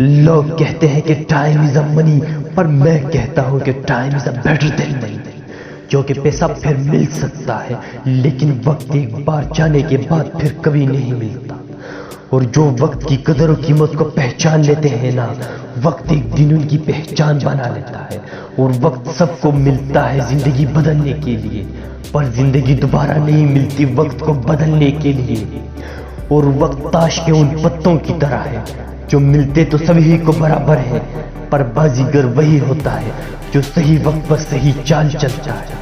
لوگ کہتے ہیں کہ ٹائم از اے منی، پر میں کہتا ہوں کہ time is a better than منی، کیونکہ پیسہ پھر مل سکتا ہے لیکن وقت ایک بار جانے کے بعد پھر کبھی نہیں ملتا۔ اور جو وقت کی قدر و قیمت کو پہچان لیتے ہیں نا، وقت ایک دن ان کی پہچان بنا لیتا ہے۔ اور وقت سب کو ملتا ہے زندگی بدلنے کے لیے، پر زندگی دوبارہ نہیں ملتی وقت کو بدلنے کے لیے۔ اور وقت تاش کے ان پتوں کی طرح ہے جو ملتے تو سبھی کو برابر ہے، پر بازیگر وہی ہوتا ہے جو صحیح وقت پر صحیح چال چلتا ہے۔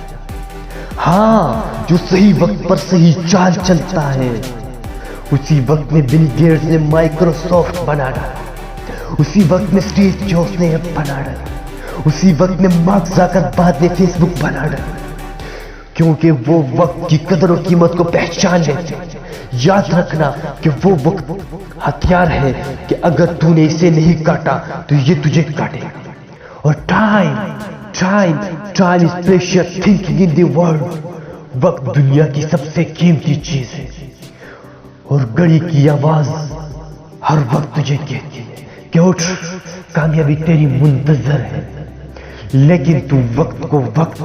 ہاں، جو صحیح وقت پر صحیح چال چلتا ہے۔ اسی وقت میں بل گیٹس نے مائکروسافٹ بنا ڈالا، اسی وقت میں اسٹیو جابس نے ایپ بنا ڈالا، اسی وقت میں مارک زکربرگ نے فیس بک بنا ڈالا، کیونکہ وہ وقت کی قدر و قیمت کو پہچان لیتے۔ یاد رکھنا کہ وہ وقت ہتھیار ہے کہ اگر تو نے اسے نہیں کاٹا تو یہ تجھے کاٹے گا۔ اور time is precious thinking in the world. وقت دنیا کی سب سے قیمتی چیز ہے، اور گھڑی کی آواز ہر وقت تجھے کہتی ہے کہ اٹھ، کامیابی تیری منتظر ہے، لیکن تو وقت کو وقت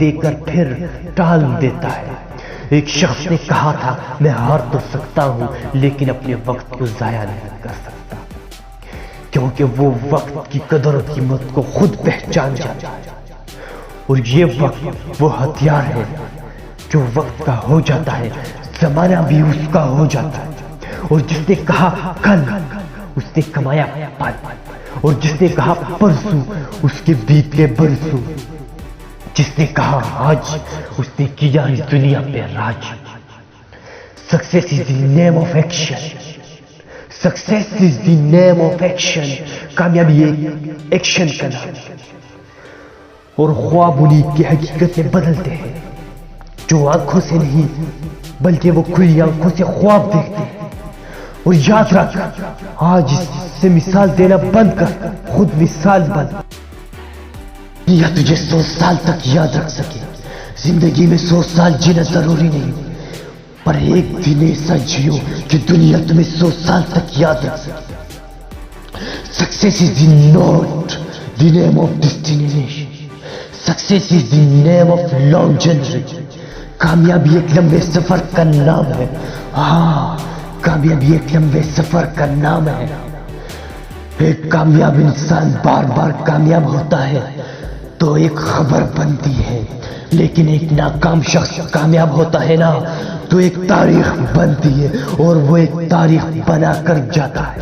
دے کر پھر ٹال دیتا ہے۔ ایک شخص نے کہا تھا، میں ہار تو سکتا ہوں لیکن اپنے وقت کو ضائع نہیں کر سکتا، کیونکہ وہ وقت کی قدر و قیمت کو خود پہچان جاتا ہے۔ اور یہ وقت وہ ہتھیار ہے جو وقت کا ہو جاتا ہے، زمانہ بھی اس کا ہو جاتا ہے۔ اور جس نے کہا کل، اس نے کمایا پل، اور جس نے کہا پرسوں، اس کے بیت گئے برسوں۔ جس نے کہا آج، اس نے کیا اس دنیا پہ راج۔ Success is the name of action, success is the name of action. کامیابی ایک ایکشن کا نام ہے، اور خواب انہیں کی حقیقتیں بدلتے ہیں جو آنکھوں سے نہیں بلکہ وہ کھلی آنکھوں سے خواب دیکھتے ہیں۔ اور یاد رکھ، آج اس سے مثال دینا بند کر، خود مثال بن۔ یا تجھے 100 سال تک یاد رکھ سکے، زندگی میں 100 سال جینا ضروری نہیں، پر ایک دن ایسا جیو کہ دنیا تمہیں 100 سال تک یاد رکھ سکے۔ Success is not the name of destination, success is the name of long journey. کامیابی ایک لمبے سفر کا نام ہے۔ ہاں، کامیابی ایک لمبے سفر کا نام ہے۔ ایک کامیاب انسان بار بار کامیاب ہوتا ہے تو ایک خبر بنتی ہے، لیکن ایک ناکام شخص کامیاب ہوتا ہے نا تو ایک تاریخ بنتی ہے، اور وہ ایک تاریخ بنا کر جاتا ہے۔